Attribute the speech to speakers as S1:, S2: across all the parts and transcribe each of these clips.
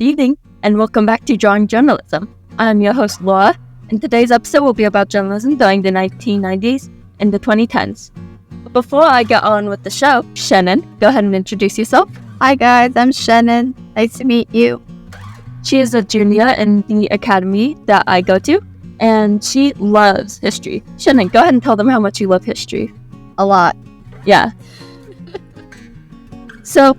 S1: good evening, and welcome back to Drawing Journalism. I'm your host, Laura, and today's episode will be about journalism during the 1990s and the 2010s. But before I get on with the show, Shenan, go ahead and introduce yourself.
S2: Hi guys, I'm Shenan. Nice to meet you.
S1: She is a junior in the academy that I go to, and she loves history. Shenan, go ahead and tell them how much you love history.
S2: A lot.
S1: Yeah. So,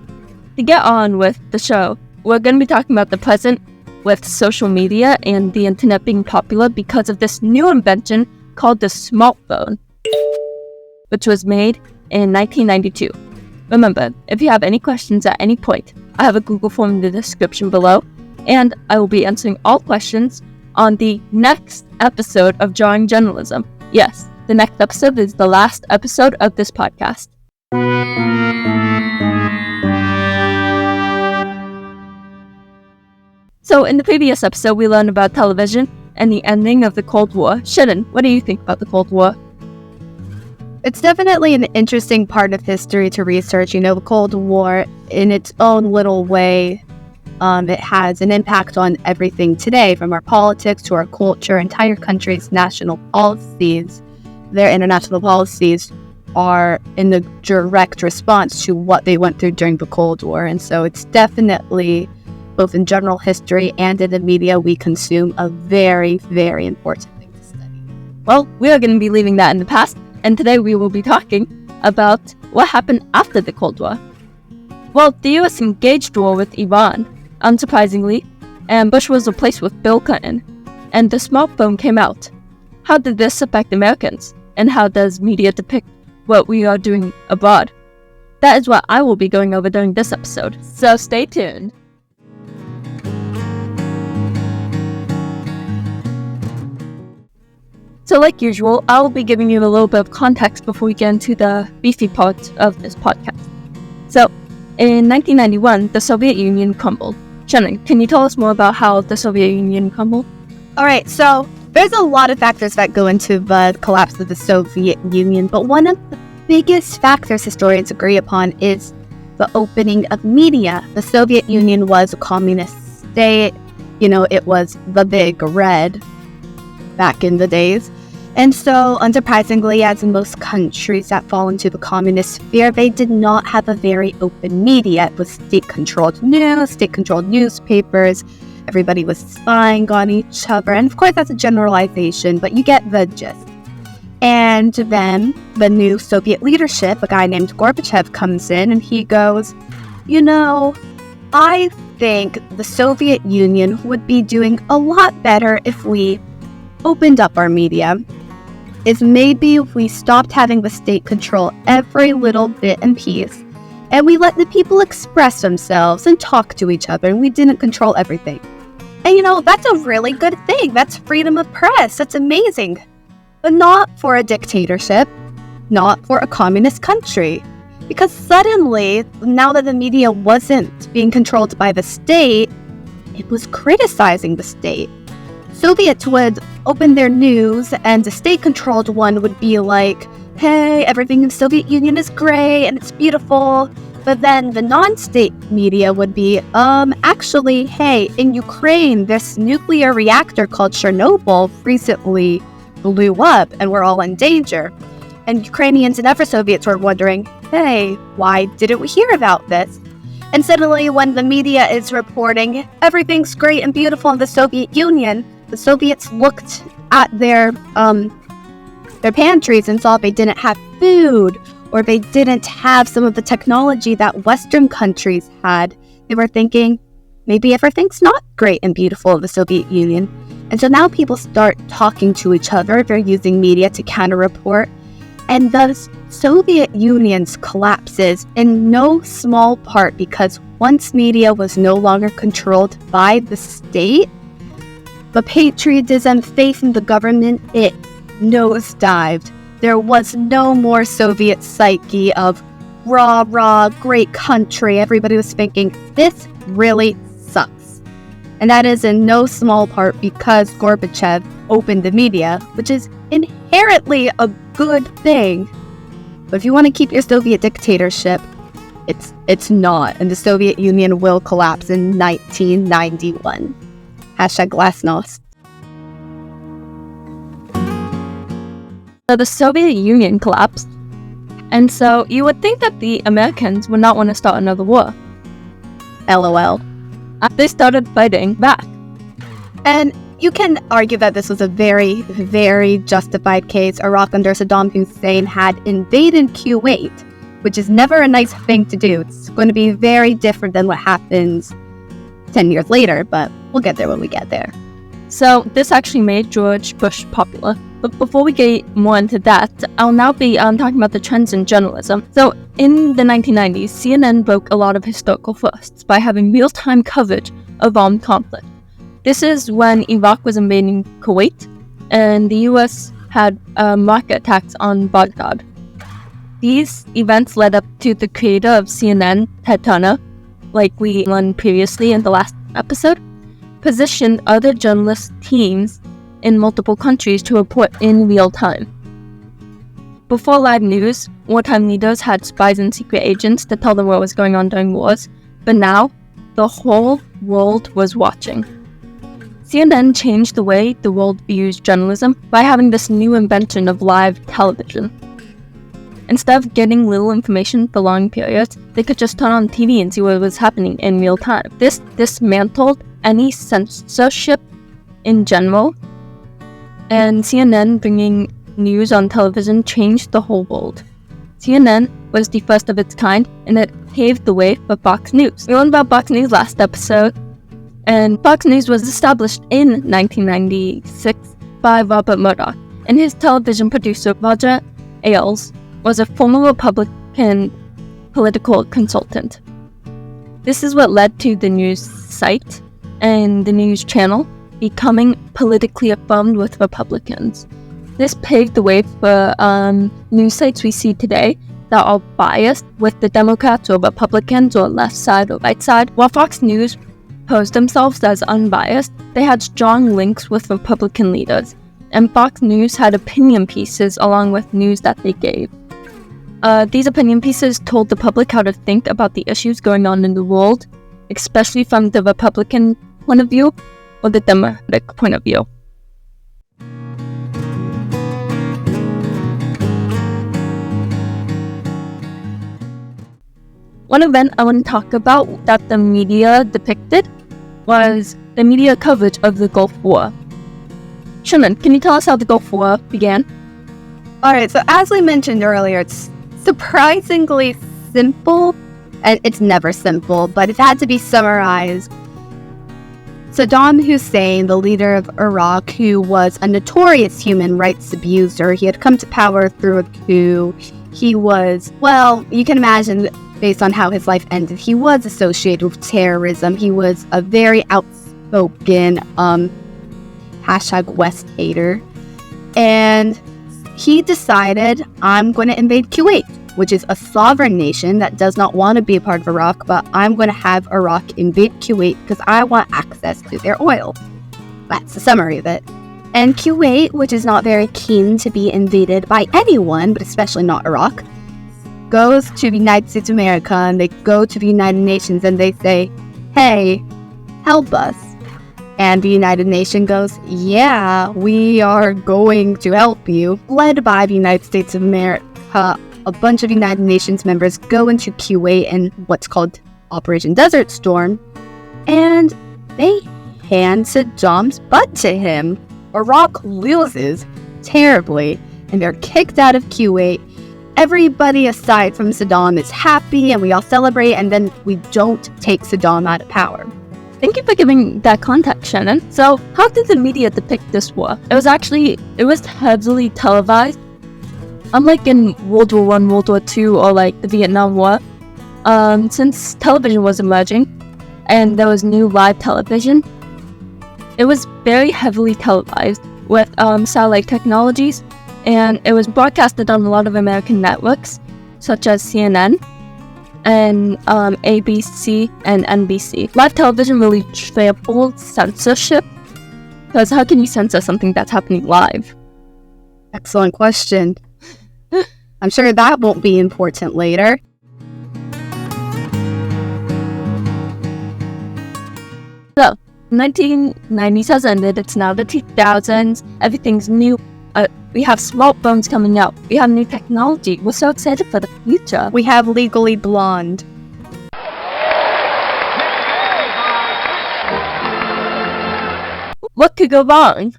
S1: to get on with the show, we're going to be talking about the present with social media and the internet being popular because of this new invention called the smartphone, which was made in 1992. Remember, if you have any questions at any point, I have a Google form in the description below, and I will be answering all questions on the next episode of Drawing Journalism. Yes, the next episode is the last episode of this podcast. So in the previous episode, we learned about television and the ending of the Cold War. Shenan, what do you think about the Cold War?
S2: It's definitely an interesting part of history to research. You know, the Cold War, in its own little way, it has an impact on everything today, from our politics to our culture. Entire countries' national policies, their international policies are in the direct response to what they went through during the Cold War. And so it's definitely, both in general history and in the media we consume, a very, very important thing to study.
S1: Well, we are going to be leaving that in the past, and today we will be talking about what happened after the Cold War. Well, the US engaged war with Iran, unsurprisingly, and Bush was replaced with Bill Clinton, and the smartphone came out. How did this affect Americans, and how does media depict what we are doing abroad? That is what I will be going over during this episode, so stay tuned. So like usual, I'll be giving you a little bit of context before we get into the beefy part of this podcast. So, in 1991, the Soviet Union crumbled. Shenan, can you tell us more about how the Soviet Union crumbled?
S2: All right, so there's a lot of factors that go into the collapse of the Soviet Union, but one of the biggest factors historians agree upon is the opening of media. The Soviet Union was a communist state. You know, it was the Big Red back in the days. And so, unsurprisingly, as in most countries that fall into the communist sphere, they did not have a very open media. It was state-controlled news, state-controlled newspapers. Everybody was spying on each other. And of course, that's a generalization, but you get the gist. And then the new Soviet leadership, a guy named Gorbachev, comes in and he goes, you know, I think the Soviet Union would be doing a lot better if we opened up our media, is maybe if we stopped having the state control every little bit and piece, and we let the people express themselves and talk to each other, and we didn't control everything. And you know, that's a really good thing. That's freedom of press. That's amazing. But not for a dictatorship, not for a communist country. Because suddenly, now that the media wasn't being controlled by the state, it was criticizing the state. Soviets would open their news and the state-controlled one would be like, hey, everything in the Soviet Union is great and it's beautiful. But then the non-state media would be, actually, hey, in Ukraine, this nuclear reactor called Chernobyl recently blew up and we're all in danger. And Ukrainians and other Soviets were wondering, hey, why didn't we hear about this? And suddenly when the media is reporting everything's great and beautiful in the Soviet Union, the Soviets looked at their pantries and saw they didn't have food, or they didn't have some of the technology that Western countries had. They were thinking, maybe everything's not great and beautiful in the Soviet Union. And so now people start talking to each other. They're using media to counter-report. And the Soviet Union's collapses in no small part because once media was no longer controlled by the state, the patriotism, faith in the government, it nosedived. There was no more Soviet psyche of rah, rah, great country. Everybody was thinking, this really sucks. And that is in no small part because Gorbachev opened the media, which is inherently a good thing. But if you want to keep your Soviet dictatorship, It's not, and the Soviet Union will collapse in 1991. Hashtag Glasnost.
S1: So the Soviet Union collapsed, and so you would think that the Americans would not want to start another war.
S2: LOL.
S1: They started fighting back.
S2: And you can argue that this was a very, very justified case. Iraq under Saddam Hussein had invaded Kuwait, which is never a nice thing to do. It's going to be very different than what happens 10 years later, but we'll get there when we get there.
S1: So this actually made George Bush popular. But before we get more into that, I'll now be talking about the trends in journalism. So in the 1990s, CNN broke a lot of historical firsts by having real-time coverage of armed conflict. This is when Iraq was invading Kuwait, and the US had rocket attacks on Baghdad. These events led up to the creator of CNN, Ted Turner, like we learned previously in the last episode, positioned other journalist teams in multiple countries to report in real time. Before live news, wartime leaders had spies and secret agents to tell them what was going on during wars, but now the whole world was watching. CNN changed the way the world views journalism by having this new invention of live television. Instead of getting little information for long periods, they could just turn on TV and see what was happening in real time. This dismantled any censorship in general, and CNN bringing news on television changed the whole world. CNN was the first of its kind, and it paved the way for Fox News. We learned about Fox News last episode, and Fox News was established in 1996 by Robert Murdoch, and his television producer, Roger Ailes, was a former Republican political consultant. This is what led to the news site and the news channel becoming politically affirmed with Republicans. This paved the way for news sites we see today that are biased with the Democrats or Republicans or left side or right side. While Fox News posed themselves as unbiased, they had strong links with Republican leaders, and Fox News had opinion pieces along with news that they gave. These opinion pieces told the public how to think about the issues going on in the world, especially from the Republican point of view or the Democratic point of view. One event I want to talk about that the media depicted was the media coverage of the Gulf War. Shenan, can you tell us how the Gulf War began?
S2: Alright, so as we mentioned earlier, it's surprisingly simple, and it's never simple, but it had to be summarized. Saddam Hussein, the leader of Iraq, who was a notorious human rights abuser, he had come to power through a coup. He was, well, you can imagine, based on how his life ended, he was associated with terrorism. He was a very outspoken #West hater. And he decided, I'm going to invade Kuwait, which is a sovereign nation that does not want to be a part of Iraq, but I'm going to have Iraq invade Kuwait because I want access to their oil. That's the summary of it. And Kuwait, which is not very keen to be invaded by anyone, but especially not Iraq, goes to the United States of America, and they go to the United Nations and they say, hey, help us. And the United Nations goes, yeah, we are going to help you. Led by the United States of America, a bunch of United Nations members go into Kuwait in what's called Operation Desert Storm, and they hand Saddam's butt to him. Iraq loses terribly, and they're kicked out of Kuwait. Everybody aside from Saddam is happy, and we all celebrate, and then we don't take Saddam out of power.
S1: Thank you for giving that context, Shenan. So, how did the media depict this war? It was heavily televised. Unlike in World War I, World War II, or like the Vietnam War, since television was emerging and there was new live television, it was very heavily televised with satellite technologies, and it was broadcasted on a lot of American networks, such as CNN and ABC and NBC. Live television really trampled censorship, because how can you censor something that's happening live?
S2: Excellent question. I'm sure that won't be important later.
S1: So, 1990s has ended. It's now the 2000s. Everything's new. We have smartphones coming out. We have new technology. We're so excited for the future.
S2: We have Legally Blonde.
S1: What could go wrong?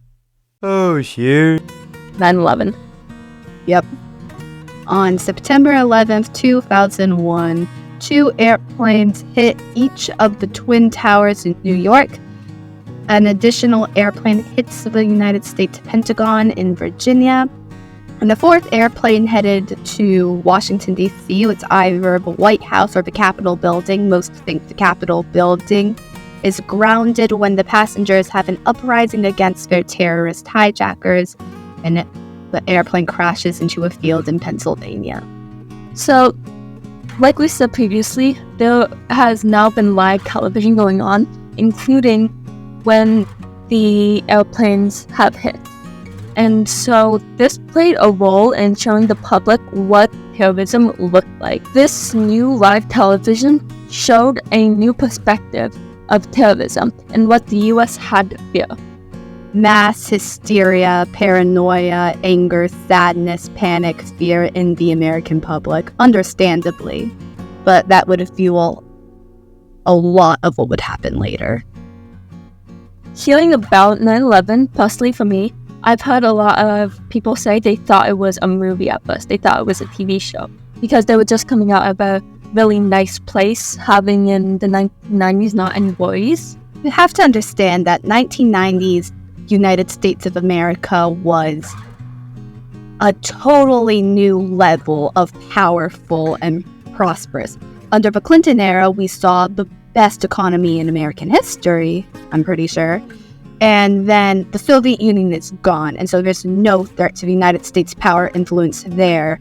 S3: Oh, shit.
S1: 9/11.
S2: Yep. On September 11th, 2001, 2 airplanes hit each of the Twin Towers in New York. An additional airplane hits the United States Pentagon in Virginia. And the 4th airplane headed to Washington, D.C. It's either the White House or the Capitol building. Most think the Capitol building is grounded when the passengers have an uprising against their terrorist hijackers, and the airplane crashes into a field in Pennsylvania.
S1: So, like we said previously, there has now been live television going on, including when the airplanes have hit. And so this played a role in showing the public what terrorism looked like. This new live television showed a new perspective of terrorism and what the US had to fear.
S2: Mass hysteria, paranoia, anger, sadness, panic, fear in the American public, understandably. But that would fuel a lot of what would happen later.
S1: Hearing about 9/11, personally for me, I've heard a lot of people say they thought it was a movie at first. They thought it was a TV show because they were just coming out of a really nice place, having in the 1990s not any worries.
S2: You have to understand that 1990s United States of America was a totally new level of powerful and prosperous. Under the Clinton era, we saw the best economy in American history, I'm pretty sure. And then the Soviet Union is gone, and so there's no threat to the United States' power influence there.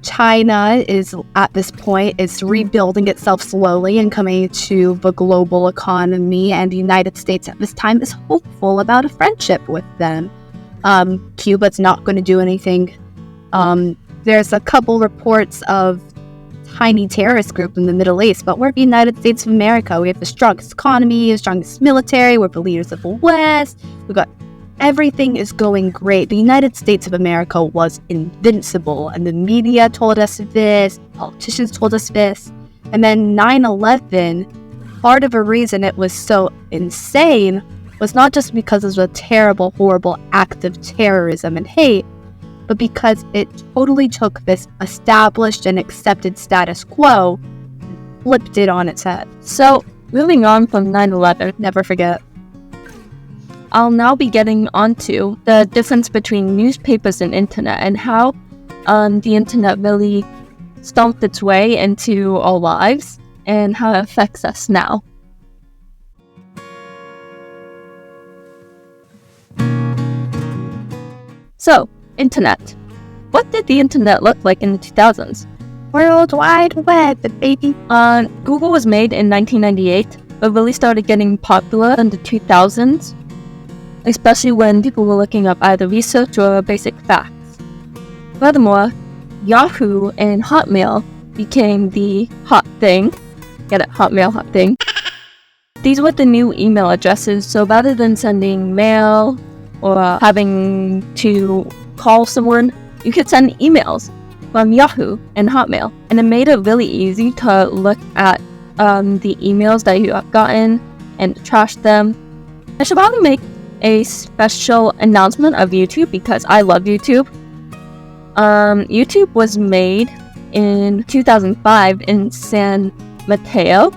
S2: China is, at this point, is rebuilding itself slowly and coming to the global economy, and the United States at this time is hopeful about a friendship with them. Cuba's not going to do anything. There's a couple reports of tiny terrorist group in the Middle East, but we're the United States of America. We have the strongest economy, the strongest military, we're the leaders of the West, we've got everything is going great. The United States of America was invincible, and the media told us this, politicians told us this, and then 9/11, part of the reason it was so insane was not just because of the terrible, horrible act of terrorism and hate, but because it totally took this established and accepted status quo and flipped it on its head.
S1: So, moving on from 9/11,
S2: Never forget.
S1: I'll now be getting onto the difference between newspapers and internet and how the internet really stomped its way into our lives and how it affects us now. So, internet. What did the internet look like in the 2000s?
S2: World Wide Web, baby.
S1: Google was made in 1998, but really started getting popular in the 2000s, especially when people were looking up either research or basic facts. Furthermore, Yahoo and Hotmail became the hot thing. Get it? Hotmail, hot thing. These were the new email addresses, so rather than sending mail or having to call someone, you could send emails from Yahoo and Hotmail. And it made it really easy to look at the emails that you have gotten and trash them. I should probably make a special announcement of YouTube because I love YouTube. YouTube was made in 2005 in San Mateo,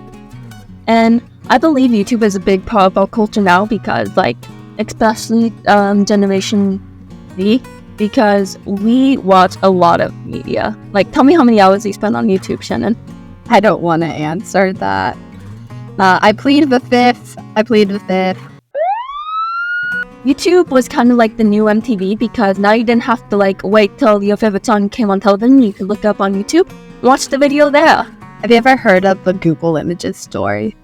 S1: and I believe YouTube is a big part of our culture now because, like, especially Generation Z, because we watch a lot of media. Like, tell me how many hours you spend on YouTube, Shenan.
S2: I don't want to answer that. I plead the fifth.
S1: YouTube was kind of like the new MTV because now you didn't have to like wait till your favorite song came on television. You could look up on YouTube, watch the video there.
S2: Have you ever heard of the Google Images story?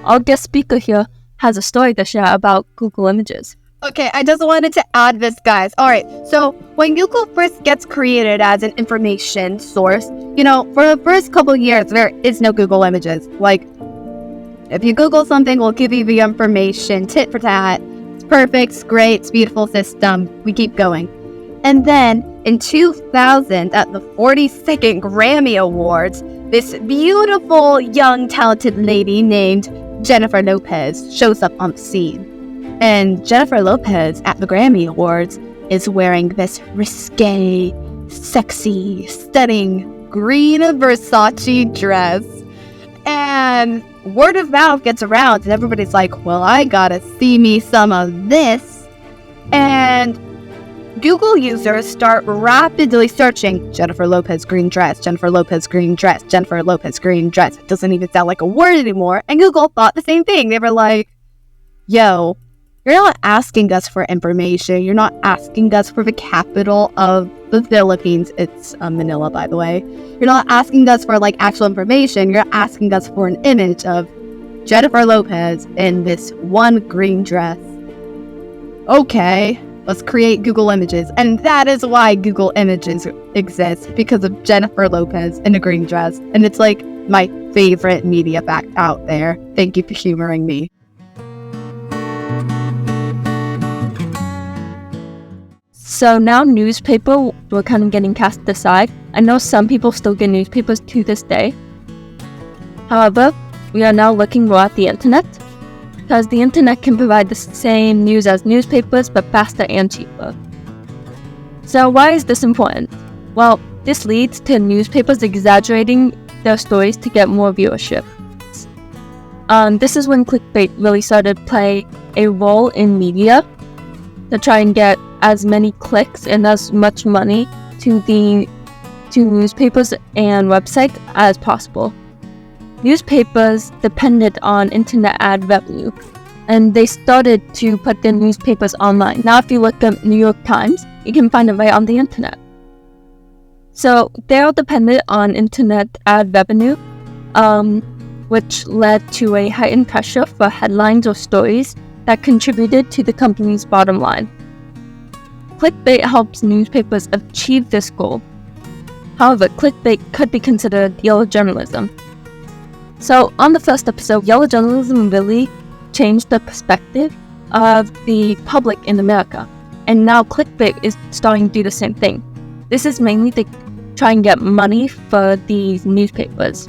S1: Our guest speaker here has a story to share about Google Images.
S2: Okay, I just wanted to add this, guys. All right, so when Google first gets created as an information source, for the first couple of years, there is no Google Images. Like, If you Google something, we'll give you the information, tit for tat. It's perfect, it's great, it's a beautiful system. We keep going. And then in 2000, at the 42nd Grammy Awards, this beautiful, young, talented lady named Jennifer Lopez shows up on the scene. And Jennifer Lopez at the Grammy Awards is wearing this risque, sexy, stunning green Versace dress. And word of mouth gets around, and everybody's like, well, I gotta see me some of this. And Google users start rapidly searching Jennifer Lopez green dress, Jennifer Lopez green dress, Jennifer Lopez green dress. It doesn't even sound like a word anymore. And Google thought the same thing. They were like, yo, you're not asking us for information. You're not asking us for the capital of the Philippines. It's Manila, by the way. You're not asking us for like actual information. You're asking us for an image of Jennifer Lopez in this one green dress. Okay, let's create Google Images. And that is why Google Images exists, because of Jennifer Lopez in a green dress. And it's like my favorite media fact out there. Thank you for humoring me.
S1: So now newspaper, we're kind of getting cast aside. I know some people still get newspapers to this day. However, we are now looking more at the internet, because the internet can provide the same news as newspapers, but faster and cheaper. So why is this important? Well, this leads to newspapers exaggerating their stories to get more viewership. This is when clickbait really started to play a role in media to try and get as many clicks and as much money to newspapers and websites as possible. Newspapers depended on internet ad revenue, and they started to put their newspapers online. Now if you look at New York Times, you can find it right on the internet. So they all depended on internet ad revenue, which led to a heightened pressure for headlines or stories that contributed to the company's bottom line. Clickbait helps newspapers achieve this goal. However, clickbait could be considered yellow journalism. So on the first episode, yellow journalism really changed the perspective of the public in America. And now clickbait is starting to do the same thing. This is mainly to try and get money for these newspapers.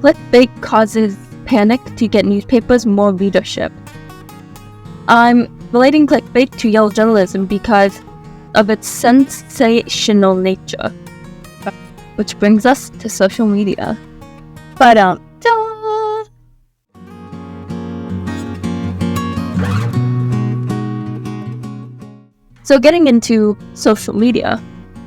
S1: Clickbait causes panic to get newspapers more readership. I'm relating clickbait to yellow journalism because of its sensational nature. Which brings us to social media.
S2: But
S1: So getting into social media,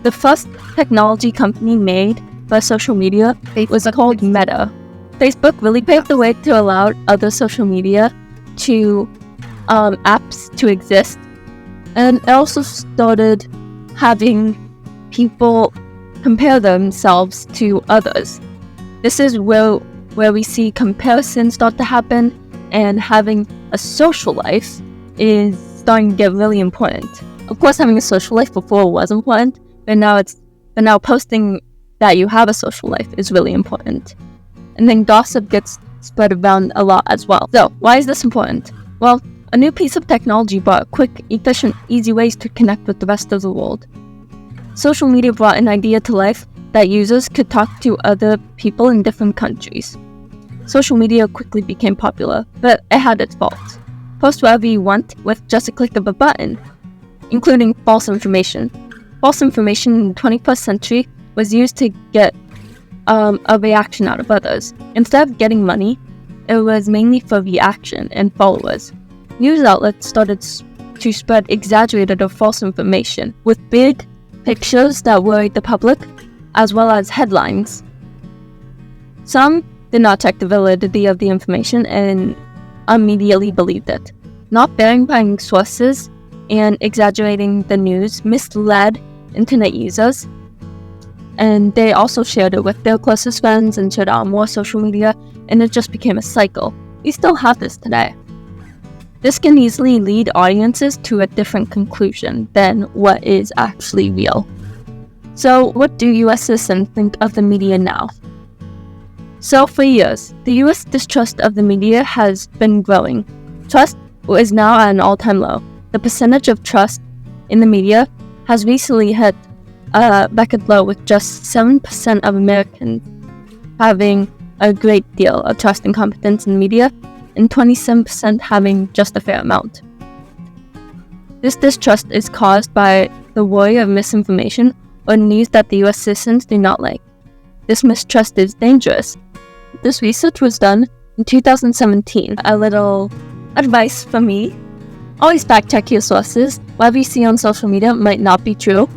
S1: the first technology company made for social media was called Meta. Facebook really paved the way to allow other social media to apps to exist, and it also started having people compare themselves to others. This is where we see comparisons start to happen, and having a social life is starting to get really important. Of course, having a social life before was important, but now posting that you have a social life is really important. And then gossip gets spread around a lot as well. So why is this important? Well, a new piece of technology brought quick, efficient, easy ways to connect with the rest of the world. Social media brought an idea to life that users could talk to other people in different countries. Social media quickly became popular, but it had its faults. Post wherever you want with just a click of a button, including false information. False information in the 21st century was used to get a reaction out of others. Instead of getting money, it was mainly for reaction and followers. News outlets started to spread exaggerated or false information with big pictures that worried the public, as well as headlines. Some did not check the validity of the information and immediately believed it. Not verifying sources and exaggerating the news misled internet users, and they also shared it with their closest friends and shared it on more social media, and it just became a cycle. We still have this today. This can easily lead audiences to a different conclusion than what is actually real. So what do US citizens think of the media now? So for years, the US distrust of the media has been growing. Trust is now at an all-time low. The percentage of trust in the media has recently hit a record low, with just 7% of Americans having a great deal of trust and confidence in the media, and 27% having just a fair amount. This distrust is caused by the worry of misinformation or news that the US citizens do not like. This mistrust is dangerous. This research was done in 2017. A little advice from me: always fact check your sources. Whatever you see on social media might not be true.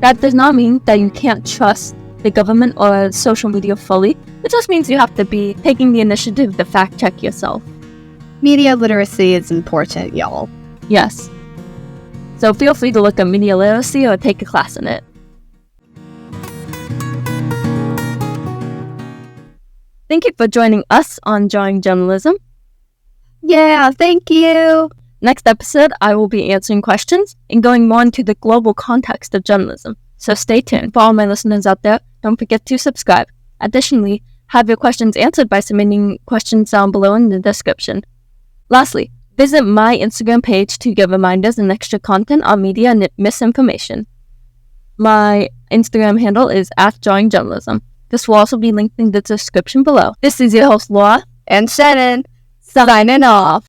S1: That does not mean that you can't trust the government or social media fully. It just means you have to be taking the initiative to fact check yourself.
S2: Media literacy is important, y'all.
S1: Yes. So feel free to look at media literacy or take a class in it. Thank you for joining us on Drawing Journalism.
S2: Yeah, thank you.
S1: Next episode, I will be answering questions and going more into the global context of journalism. So stay tuned. For all my listeners out there, don't forget to subscribe. Additionally, have your questions answered by submitting questions down below in the description. Lastly, visit my Instagram page to get reminders and extra content on media and misinformation. My Instagram handle is @drawingjournalism. This will also be linked in the description below. This is your host, Laura.
S2: And Shenan, signing off.